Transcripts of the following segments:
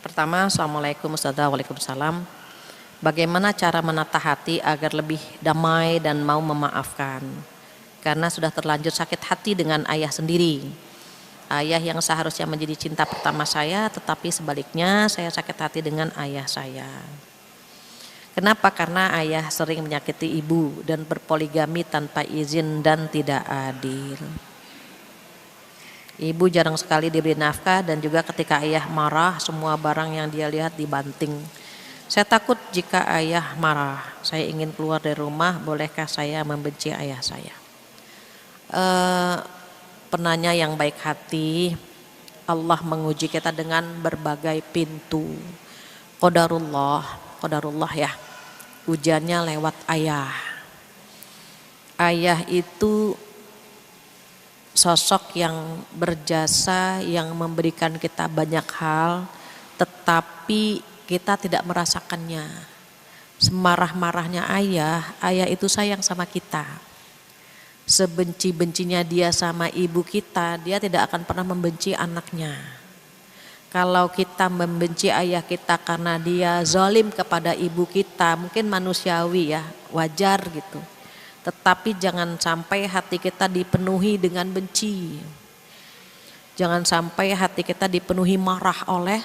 Pertama, Assalamualaikum Ustazah, Waalaikumsalam. Bagaimana cara menata hati agar lebih damai dan mau memaafkan? Karena sudah terlanjur sakit hati dengan ayah sendiri. Ayah yang seharusnya menjadi cinta pertama saya, tetapi sebaliknya saya sakit hati dengan ayah saya. Kenapa? Karena ayah sering menyakiti ibu dan berpoligami tanpa izin dan tidak adil. Ibu jarang sekali diberi nafkah dan juga ketika ayah marah semua barang yang dia lihat dibanting. Saya takut jika ayah marah, saya ingin keluar dari rumah, bolehkah saya membenci ayah saya? Penanya yang baik hati, Allah menguji kita dengan berbagai pintu. Qadarullah ya, ujiannya lewat ayah. Ayah itu sosok yang berjasa, yang memberikan kita banyak hal, tetapi kita tidak merasakannya. Semarah-marahnya ayah itu sayang sama kita. Sebenci-bencinya dia sama ibu kita, dia tidak akan pernah membenci anaknya. Kalau kita membenci ayah kita karena dia zalim kepada ibu kita, mungkin manusiawi ya, wajar gitu. Tetapi jangan sampai hati kita dipenuhi dengan benci. Jangan sampai hati kita dipenuhi marah oleh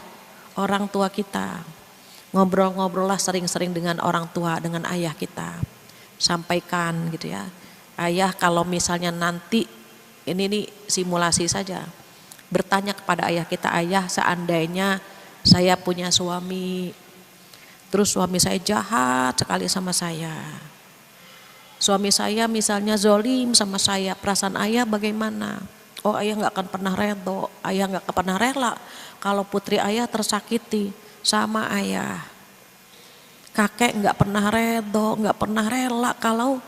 orang tua kita. Ngobrol-ngobrollah sering-sering dengan orang tua, dengan ayah kita. Sampaikan gitu ya. Ayah kalau misalnya nanti, ini nih simulasi saja. Bertanya kepada ayah kita, ayah seandainya saya punya suami, terus suami saya jahat sekali sama saya. Suami saya misalnya zolim sama saya, perasaan ayah bagaimana? Oh, ayah gak akan pernah redho, ayah gak akan pernah rela kalau putri ayah tersakiti sama ayah. Kakek gak pernah redho, gak pernah rela kalau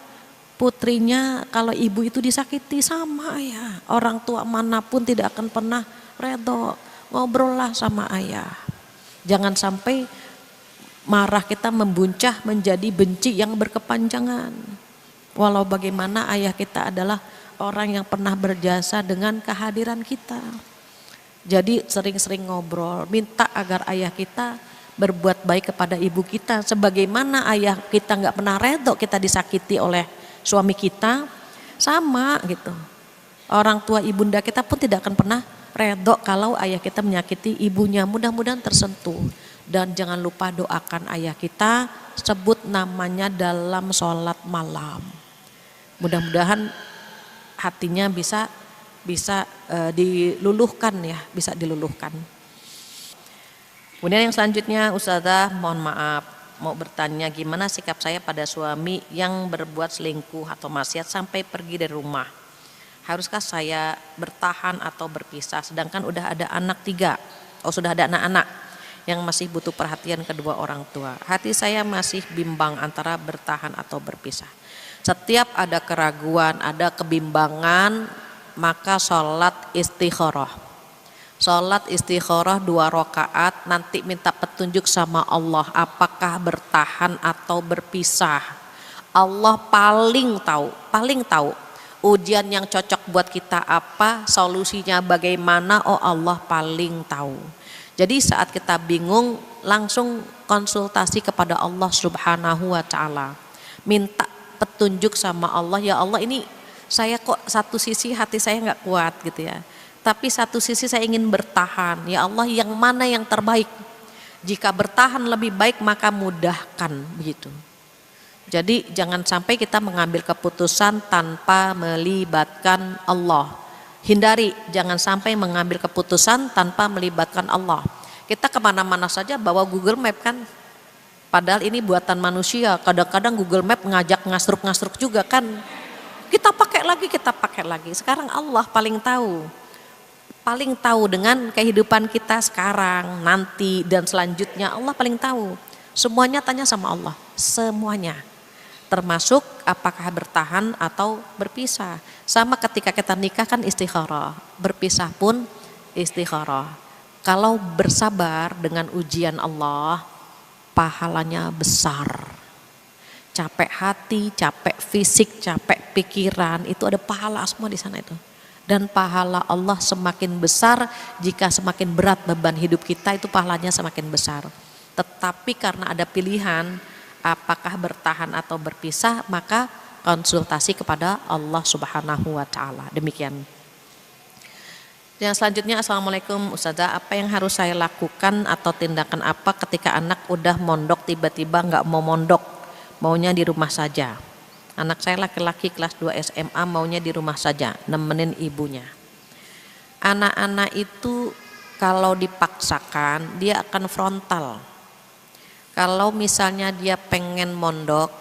putrinya, kalau ibu itu disakiti sama ayah. Orang tua manapun tidak akan pernah redho. Ngobrollah sama ayah. Jangan sampai marah kita membuncah menjadi benci yang berkepanjangan. Walau bagaimana ayah kita adalah orang yang pernah berjasa dengan kehadiran kita. Jadi sering-sering ngobrol, minta agar ayah kita berbuat baik kepada ibu kita. Sebagaimana ayah kita gak pernah redho kita disakiti oleh suami kita, sama gitu. Orang tua ibunda kita pun tidak akan pernah redho kalau ayah kita menyakiti ibunya. Mudah-mudahan tersentuh. Dan jangan lupa doakan ayah kita, sebut namanya dalam sholat malam. Mudah-mudahan hatinya bisa diluluhkan ya, bisa diluluhkan. Kemudian yang selanjutnya, Ustazah mohon maaf, mau bertanya gimana sikap saya pada suami yang berbuat selingkuh atau maksiat sampai pergi dari rumah. Haruskah saya bertahan atau berpisah sedangkan udah ada anak 3, sudah ada anak-anak yang masih butuh perhatian kedua orang tua. Hati saya masih bimbang antara bertahan atau berpisah. Setiap ada keraguan, ada kebimbangan, maka sholat istikharah. Sholat istikharah 2 rakaat, nanti minta petunjuk sama Allah apakah bertahan atau berpisah. Allah paling tahu ujian yang cocok buat kita apa, solusinya bagaimana, oh Allah paling tahu. Jadi saat kita bingung langsung konsultasi kepada Allah Subhanahu wa ta'ala. Minta petunjuk sama Allah, ya Allah ini saya kok satu sisi hati saya gak kuat gitu ya. Tapi satu sisi saya ingin bertahan, ya Allah yang mana yang terbaik. Jika bertahan lebih baik maka mudahkan begitu. Jadi jangan sampai kita mengambil keputusan tanpa melibatkan Allah. Hindari, jangan sampai mengambil keputusan tanpa melibatkan Allah. Kita kemana-mana saja bawa Google Map kan. Padahal ini buatan manusia, kadang-kadang Google Map ngajak ngasruk-ngasruk juga kan. Kita pakai lagi. Sekarang Allah paling tahu dengan kehidupan kita sekarang, nanti dan selanjutnya. Allah paling tahu. Semuanya tanya sama Allah, semuanya. Termasuk apakah bertahan atau berpisah. Sama ketika kita nikah kan istikharah, berpisah pun istikharah. Kalau bersabar dengan ujian Allah, pahalanya besar. Capek hati, capek fisik, capek pikiran, itu ada pahala semua di sana itu. Dan pahala Allah semakin besar jika semakin berat beban hidup kita, itu pahalanya semakin besar. Tetapi karena ada pilihan apakah bertahan atau berpisah, maka konsultasi kepada Allah Subhanahu wa taala. Demikian. Yang selanjutnya, Assalamualaikum Ustazah, apa yang harus saya lakukan atau tindakan apa ketika anak udah mondok tiba-tiba nggak mau mondok, maunya di rumah saja. Anak saya laki-laki kelas 2 SMA maunya di rumah saja, nemenin ibunya. Anak-anak itu kalau dipaksakan dia akan frontal. Kalau misalnya dia pengen mondok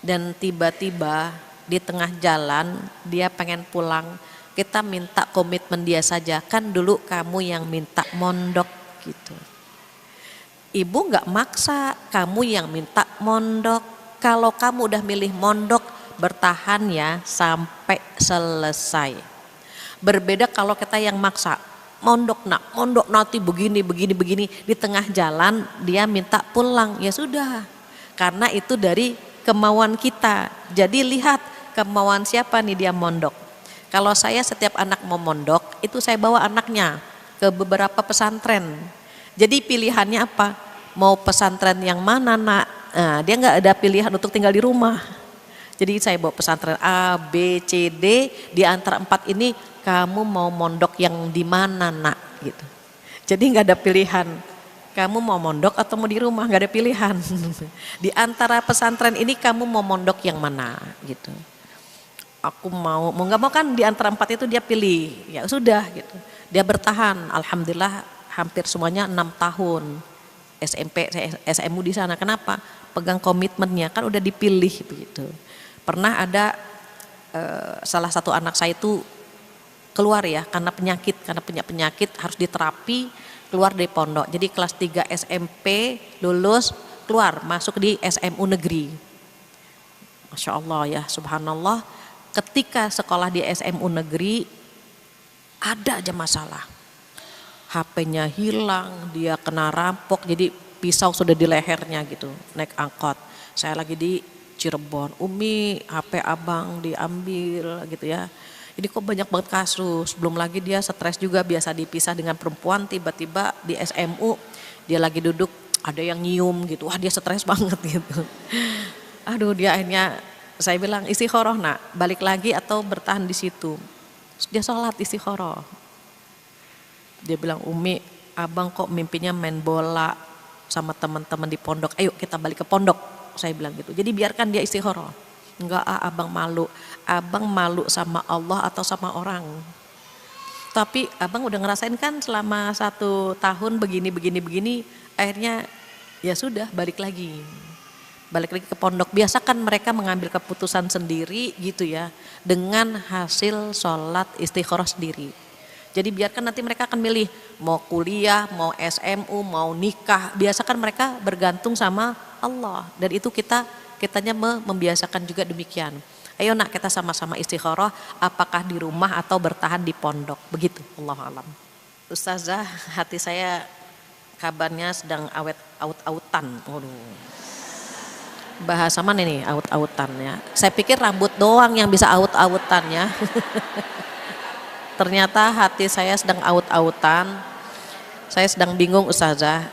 dan tiba-tiba di tengah jalan dia pengen pulang, kita minta komitmen dia saja, kan dulu kamu yang minta mondok gitu. Ibu nggak maksa, kamu yang minta mondok. Kalau kamu udah milih mondok, bertahan ya sampai selesai. Berbeda kalau kita yang maksa, mondok nanti begini, di tengah jalan dia minta pulang, ya sudah. Karena itu dari kemauan kita. Jadi lihat kemauan siapa nih dia mondok. Kalau saya setiap anak mau mondok, itu saya bawa anaknya ke beberapa pesantren. Jadi pilihannya apa? Mau pesantren yang mana nak? Nah, dia nggak ada pilihan untuk tinggal di rumah. Jadi saya bawa pesantren A, B, C, D, di antara 4 ini kamu mau mondok yang di mana nak? Gitu. Jadi nggak ada pilihan. Kamu mau mondok atau mau di rumah, nggak ada pilihan. Di antara pesantren ini kamu mau mondok yang mana? Gitu. Aku mau nggak mau kan di antara 4 itu dia pilih. Ya sudah gitu. Dia bertahan. Alhamdulillah hampir semuanya 6 tahun. SMP, SMU di sana. Kenapa? Pegang komitmennya, kan udah dipilih begitu. Pernah ada salah satu anak saya itu keluar ya karena punya penyakit harus diterapi, keluar dari pondok. Jadi kelas 3 SMP lulus, keluar masuk di SMU negeri. Masya Allah ya, subhanallah. Ketika sekolah di SMU negeri ada aja masalah. HP-nya hilang, dia kena rampok, jadi pisau sudah di lehernya gitu, naik angkot. Saya lagi di Cirebon, Umi HP abang diambil gitu ya. Ini kok banyak banget kasus, belum lagi dia stres juga, biasa dipisah dengan perempuan, tiba-tiba di SMU dia lagi duduk, ada yang nyium gitu, wah dia stres banget gitu. Aduh, dia akhirnya saya bilang istikharah nak, balik lagi atau bertahan di situ. Dia sholat istikharah. Dia bilang, Umi, abang kok mimpinya main bola sama teman-teman di pondok. Ayo kita balik ke pondok, saya bilang gitu. Jadi biarkan dia istikharah. Enggak, abang malu. Abang malu sama Allah atau sama orang. Tapi abang udah ngerasain kan selama 1 tahun begini. Akhirnya ya sudah balik lagi ke pondok. Biasakan mereka mengambil keputusan sendiri gitu ya, dengan hasil sholat istikharah sendiri. Jadi biarkan nanti mereka akan milih mau kuliah, mau SMU, mau nikah. Biasakan mereka bergantung sama Allah. Dan itu kitanya membiasakan juga demikian. Ayo nak kita sama-sama istikharah, apakah di rumah atau bertahan di pondok. Begitu, Allah alam. Ustazah, hati saya kabarnya sedang aut-autan. Bahasa mana nih aut-autan ya? Saya pikir rambut doang yang bisa aut-autan ya. Ternyata hati saya sedang aut-autan. Saya sedang bingung Ustazah.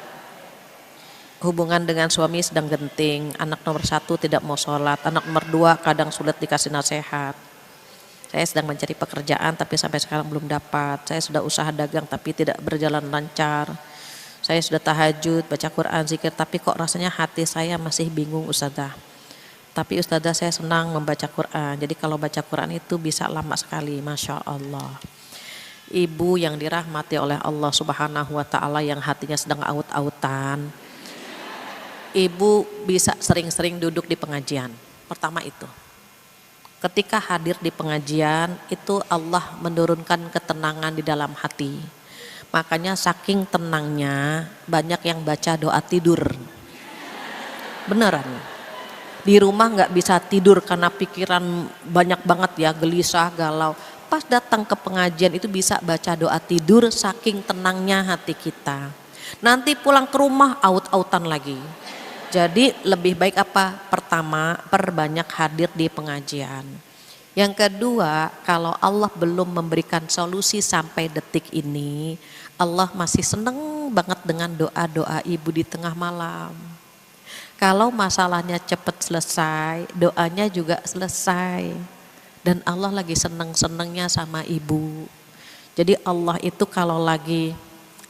Hubungan dengan suami sedang genting. Anak nomor 1 tidak mau sholat. Anak nomor 2 kadang sulit dikasih nasihat. Saya sedang mencari pekerjaan tapi sampai sekarang belum dapat. Saya sudah usaha dagang tapi tidak berjalan lancar. Saya sudah tahajud, baca Quran, zikir, tapi kok rasanya hati saya masih bingung Ustazah. Tapi Ustazah saya senang membaca Quran, jadi kalau baca Quran itu bisa lama sekali, Masya Allah. Ibu yang dirahmati oleh Allah Subhanahu wa ta'ala yang hatinya sedang aut-autan, ibu bisa sering-sering duduk di pengajian. Pertama itu, ketika hadir di pengajian itu Allah menurunkan ketenangan di dalam hati. Makanya saking tenangnya banyak yang baca doa tidur. Beneran. Di rumah nggak bisa tidur karena pikiran banyak banget ya, gelisah, galau. Pas datang ke pengajian itu bisa baca doa tidur saking tenangnya hati kita. Nanti pulang ke rumah aut-autan lagi. Jadi lebih baik apa? Pertama, perbanyak hadir di pengajian. Yang kedua, kalau Allah belum memberikan solusi sampai detik ini, Allah masih seneng banget dengan doa-doa ibu di tengah malam. Kalau masalahnya cepat selesai, doanya juga selesai. Dan Allah lagi seneng-senengnya sama ibu. Jadi Allah itu kalau lagi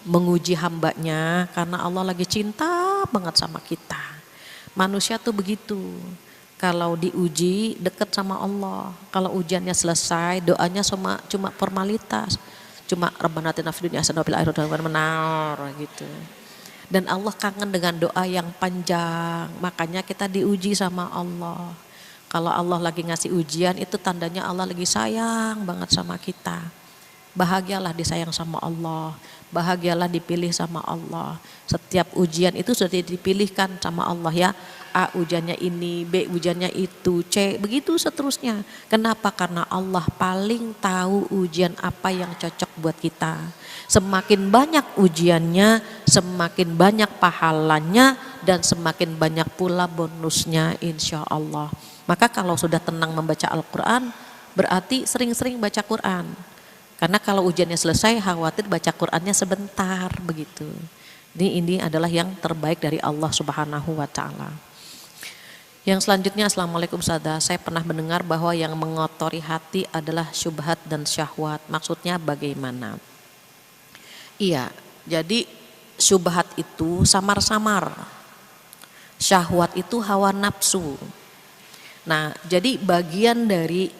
menguji hambanya, karena Allah lagi cinta banget sama kita. Manusia tuh begitu. Kalau diuji deket sama Allah, kalau ujiannya selesai doanya cuma formalitas, cuma Rabbana atina fid dunya hasanah wa fil akhirati hasanah gitu. Dan Allah kangen dengan doa yang panjang, makanya kita diuji sama Allah. Kalau Allah lagi ngasih ujian itu tandanya Allah lagi sayang banget sama kita. Bahagialah disayang sama Allah, bahagialah dipilih sama Allah. Setiap ujian itu sudah dipilihkan sama Allah ya. A ujiannya ini, B ujiannya itu, C begitu seterusnya. Kenapa? Karena Allah paling tahu ujian apa yang cocok buat kita. Semakin banyak ujiannya, semakin banyak pahalanya, dan semakin banyak pula bonusnya insya Allah. Maka kalau sudah tenang membaca Al-Quran, berarti sering-sering baca Quran. Karena kalau ujiannya selesai, khawatir baca Qurannya sebentar begitu. Ini adalah yang terbaik dari Allah Subhanahu wa Ta'ala. Yang selanjutnya, Assalamualaikum Ustazah, saya pernah mendengar bahwa yang mengotori hati adalah syubhat dan syahwat. Maksudnya bagaimana? Iya, jadi syubhat itu samar-samar, syahwat itu hawa nafsu. Nah, jadi bagian dari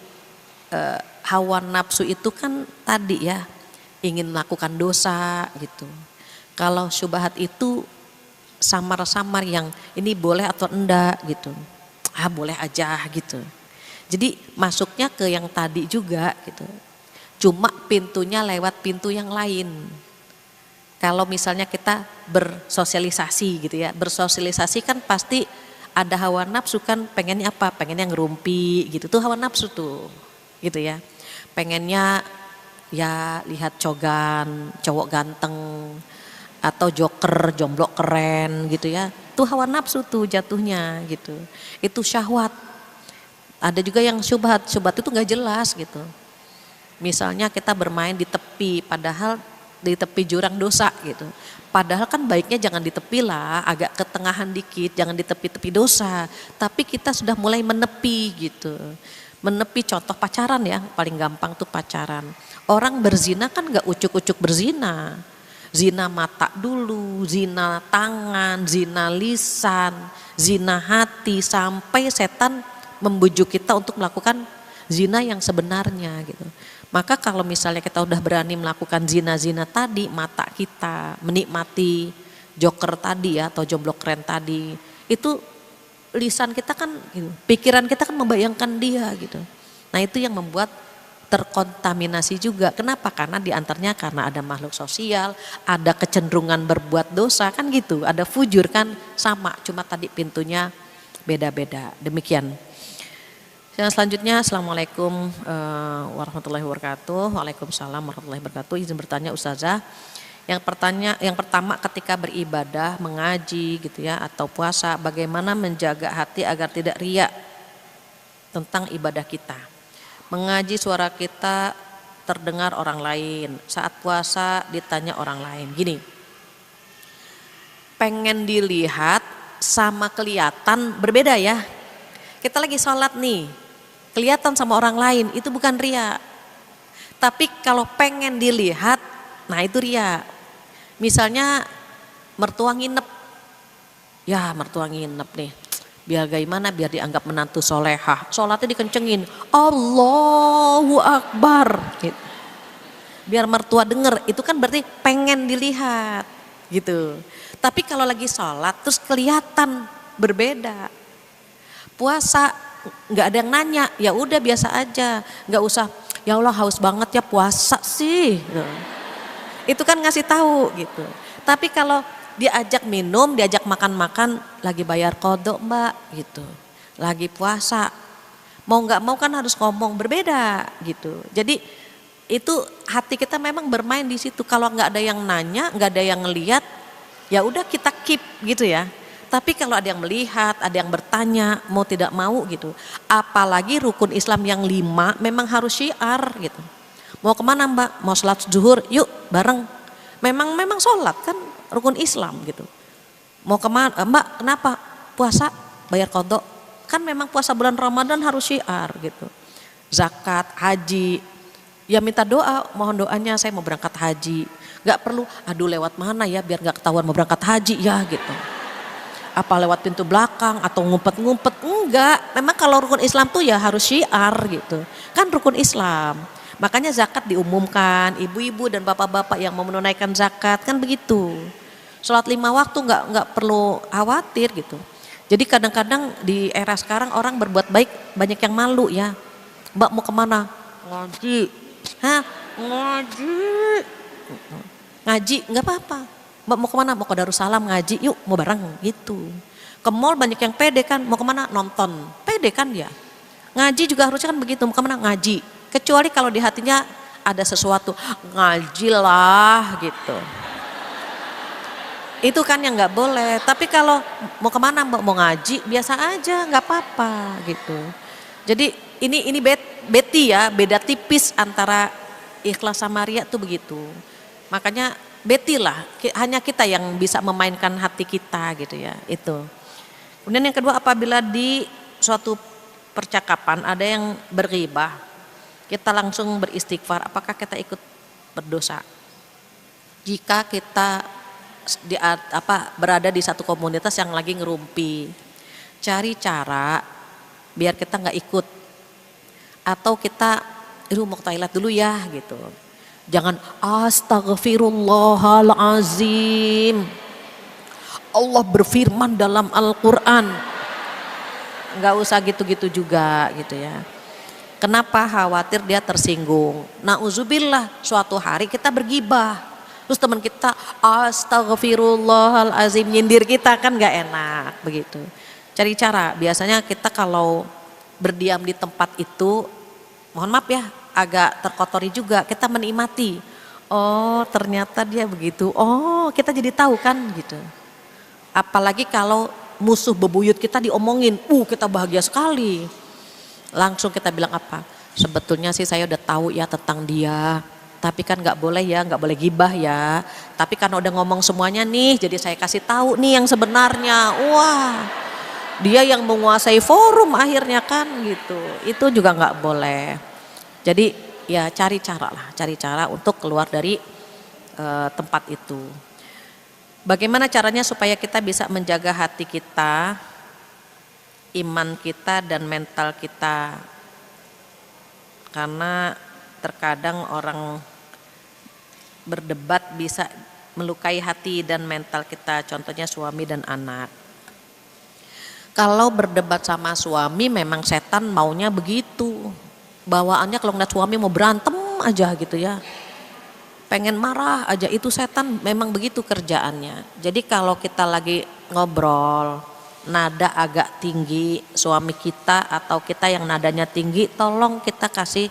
hawa nafsu itu kan tadi ya, ingin melakukan dosa gitu. Kalau syubhat itu samar-samar yang ini boleh atau enggak gitu. Boleh aja gitu. Jadi masuknya ke yang tadi juga gitu. Cuma pintunya lewat pintu yang lain. Kalau misalnya kita bersosialisasi gitu ya. Bersosialisasi kan pasti ada hawa nafsu kan, pengennya apa? Pengennya ngerumpi gitu. Tuh hawa nafsu tuh. Gitu ya. Pengennya ya lihat cogan, cowok ganteng, atau joker, jomblo keren gitu ya. Itu hawa nafsu tuh jatuhnya gitu. Itu syahwat. Ada juga yang syubhat, syubhat itu gak jelas gitu. Misalnya kita bermain di tepi, padahal di tepi jurang dosa gitu. Padahal kan baiknya jangan di tepi lah, agak ke tengahan dikit, jangan di tepi-tepi dosa. Tapi kita sudah mulai menepi gitu. Menepi, contoh pacaran ya, paling gampang tuh pacaran. Orang berzina kan gak ucuk-ucuk berzina. Zina mata dulu, zina tangan, zina lisan, zina hati, sampai setan membujuk kita untuk melakukan zina yang sebenarnya gitu. Maka kalau misalnya kita udah berani melakukan zina-zina tadi, mata kita menikmati joker tadi ya, atau jomblo keren tadi, itu lisan kita kan gitu, pikiran kita kan membayangkan dia gitu. Nah itu yang membuat terkontaminasi juga. Kenapa? Karena diantaranya karena ada makhluk sosial, ada kecenderungan berbuat dosa kan gitu, ada fujur kan sama, cuma tadi pintunya beda-beda. Demikian. Yang selanjutnya, Assalamualaikum warahmatullahi wabarakatuh. Waalaikumsalam warahmatullahi wabarakatuh. Izin bertanya Ustazah, yang pertama ketika beribadah, mengaji gitu ya, atau puasa, bagaimana menjaga hati agar tidak riya tentang ibadah kita. Mengaji suara kita terdengar orang lain, saat puasa ditanya orang lain. Gini, pengen dilihat sama kelihatan berbeda ya. Kita lagi sholat nih, kelihatan sama orang lain, itu bukan riya. Tapi kalau pengen dilihat, nah itu riya. Misalnya mertua nginep, ya mertua nginep nih. Biar gimana, biar dianggap menantu solehah, sholatnya dikencengin, Allahu Akbar gitu. Biar mertua denger, itu kan berarti pengen dilihat gitu. Tapi kalau lagi sholat terus kelihatan berbeda. Puasa nggak ada yang nanya, ya udah biasa aja, nggak usah ya Allah haus banget ya puasa sih gitu. Itu kan ngasih tahu gitu. Tapi kalau diajak minum, diajak makan-makan, lagi bayar kodok mbak gitu, lagi puasa, mau nggak mau kan harus ngomong berbeda gitu. Jadi itu hati kita memang bermain di situ. Kalau nggak ada yang nanya, nggak ada yang ngeliat, ya udah kita keep gitu ya. Tapi kalau ada yang melihat, ada yang bertanya, mau tidak mau gitu. Apalagi rukun Islam yang 5 memang harus syiar gitu. Mau kemana Mbak? Mau sholat zuhur? Yuk bareng. Memang sholat kan rukun Islam gitu. Mau kemana? Mbak kenapa? Puasa? Bayar kodok? Kan memang puasa bulan Ramadan harus syiar gitu. Zakat, haji. Ya minta doa, mohon doanya saya mau berangkat haji. Gak perlu, aduh lewat mana ya biar gak ketahuan mau berangkat haji ya gitu. Apa lewat pintu belakang atau ngumpet-ngumpet, enggak. Memang kalau rukun Islam tuh ya harus syiar gitu. Kan rukun Islam. Makanya zakat diumumkan, ibu-ibu dan bapak-bapak yang mau menunaikan zakat kan begitu. Sholat 5 waktu enggak perlu khawatir gitu. Jadi kadang-kadang di era sekarang orang berbuat baik banyak yang malu ya. Mbak mau kemana? Ngaji. Hah? Ngaji. Ngaji enggak apa-apa. Mbak mau kemana? Mau ke Darussalam ngaji, yuk mau bareng gitu. Ke mall banyak yang pede kan, mau kemana? Nonton, pede kan dia. Ngaji juga harusnya kan begitu, mau kemana? Ngaji. Kecuali kalau di hatinya ada sesuatu, ngaji lah gitu. Itu kan yang nggak boleh. Tapi kalau mau kemana Mbak? Mau ngaji, biasa aja, nggak apa-apa gitu. Jadi ini beti ya, beda tipis antara ikhlas sama riya tuh begitu. Makanya beti lah, hanya kita yang bisa memainkan hati kita gitu ya, itu. Kemudian yang kedua, apabila di suatu percakapan ada yang berghibah, kita langsung beristighfar, apakah kita ikut berdosa? Jika kita berada di satu komunitas yang lagi ngerumpi, cari cara biar kita nggak ikut, atau kita mau ke toilet dulu ya gitu. Jangan astaghfirullahalazim. Allah berfirman dalam Al-Quran. Nggak usah gitu-gitu juga gitu ya. Kenapa? Khawatir dia tersinggung. Nauzubillah, suatu hari kita bergibah. Terus teman kita astaghfirullahalazim nyindir kita, kan nggak enak begitu. Cari cara. Biasanya kita kalau berdiam di tempat itu, mohon maaf ya, agak terkotori juga, kita menikmati. Oh ternyata dia begitu, oh kita jadi tahu kan gitu. Apalagi kalau musuh bebuyut kita diomongin, kita bahagia sekali. Langsung kita bilang apa? Sebetulnya sih saya udah tahu ya tentang dia, tapi kan nggak boleh ya, nggak boleh gibah ya. Tapi karena udah ngomong semuanya nih, jadi saya kasih tahu nih yang sebenarnya. Wah, dia yang menguasai forum akhirnya kan gitu. Itu juga nggak boleh. Jadi ya cari cara untuk keluar dari tempat itu. Bagaimana caranya supaya kita bisa menjaga hati kita, iman kita dan mental kita? Karena terkadang orang berdebat bisa melukai hati dan mental kita, contohnya suami dan anak. Kalau berdebat sama suami memang setan maunya begitu. Bawaannya kalau ngeliat suami mau berantem aja gitu ya, pengen marah aja, itu setan memang begitu kerjaannya. Jadi kalau kita lagi ngobrol nada agak tinggi suami kita atau kita yang nadanya tinggi, tolong kita kasih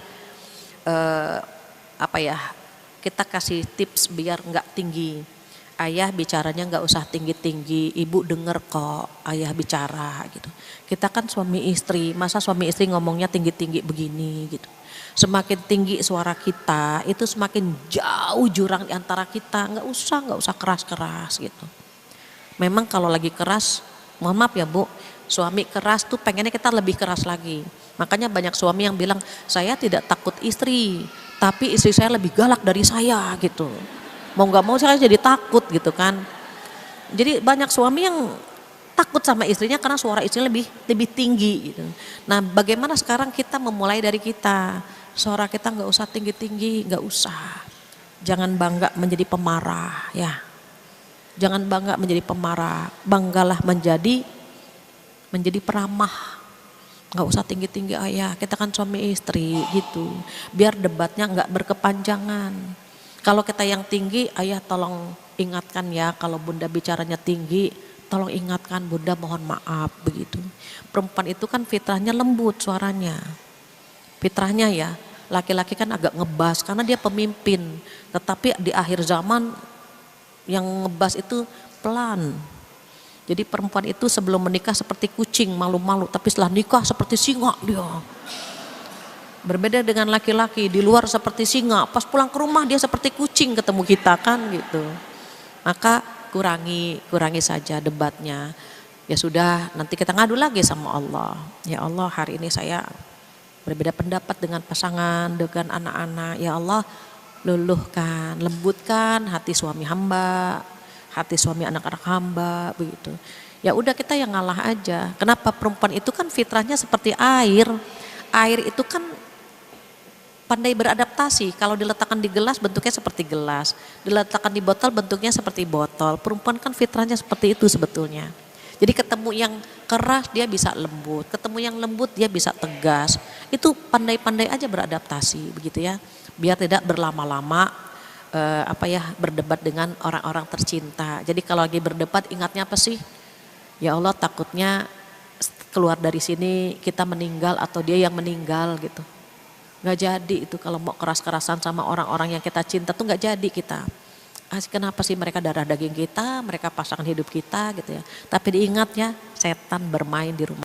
kita kasih tips biar nggak tinggi. Ayah bicaranya nggak usah tinggi-tinggi, ibu denger kok ayah bicara gitu. Kita kan suami istri, masa suami istri ngomongnya tinggi-tinggi begini gitu. Semakin tinggi suara kita, itu semakin jauh jurang di antara kita. Nggak usah keras-keras gitu. Memang kalau lagi keras, mohon maaf ya Bu, suami keras tuh pengennya kita lebih keras lagi. Makanya banyak suami yang bilang, saya tidak takut istri, tapi istri saya lebih galak dari saya gitu. Mau nggak mau saya jadi takut gitu kan. Jadi banyak suami yang takut sama istrinya karena suara istrinya lebih tinggi gitu. Nah bagaimana sekarang kita memulai dari kita, suara kita nggak usah tinggi-tinggi, nggak usah. Jangan bangga menjadi pemarah ya. Jangan bangga menjadi pemarah, banggalah menjadi peramah. Nggak usah tinggi-tinggi ayah, kita kan suami istri gitu. Biar debatnya nggak berkepanjangan. Kalau kita yang tinggi, ayah tolong ingatkan ya, kalau bunda bicaranya tinggi, tolong ingatkan bunda, mohon maaf begitu. Perempuan itu kan fitrahnya lembut suaranya, fitrahnya ya. Laki-laki kan agak ngebas karena dia pemimpin, tetapi di akhir zaman yang ngebas itu pelan. Jadi perempuan itu sebelum menikah seperti kucing, malu-malu, tapi setelah nikah seperti singa dia. Berbeda dengan laki-laki, di luar seperti singa, pas pulang ke rumah dia seperti kucing ketemu kita kan gitu. Maka kurangi saja debatnya. Ya sudah, nanti kita ngadu lagi sama Allah. Ya Allah, hari ini saya berbeda pendapat dengan pasangan, dengan anak-anak. Ya Allah, luluhkan, lembutkan hati suami hamba, hati suami anak-anak hamba, begitu. Ya udah, kita yang ngalah aja. Kenapa? Perempuan itu kan fitrahnya seperti air. Air itu kan pandai beradaptasi. Kalau diletakkan di gelas bentuknya seperti gelas, diletakkan di botol bentuknya seperti botol. Perempuan kan fitrahnya seperti itu sebetulnya. Jadi ketemu yang keras dia bisa lembut, ketemu yang lembut dia bisa tegas. Itu pandai-pandai aja beradaptasi begitu ya. Biar tidak berlama-lama berdebat dengan orang-orang tercinta. Jadi kalau lagi berdebat ingatnya apa sih? Ya Allah, takutnya keluar dari sini kita meninggal atau dia yang meninggal gitu. Nggak jadi itu kalau mau keras-kerasan sama orang-orang yang kita cinta tuh nggak jadi kita. Kenapa sih mereka darah daging kita, mereka pasangan hidup kita gitu ya. Tapi diingat ya, setan bermain di rumah.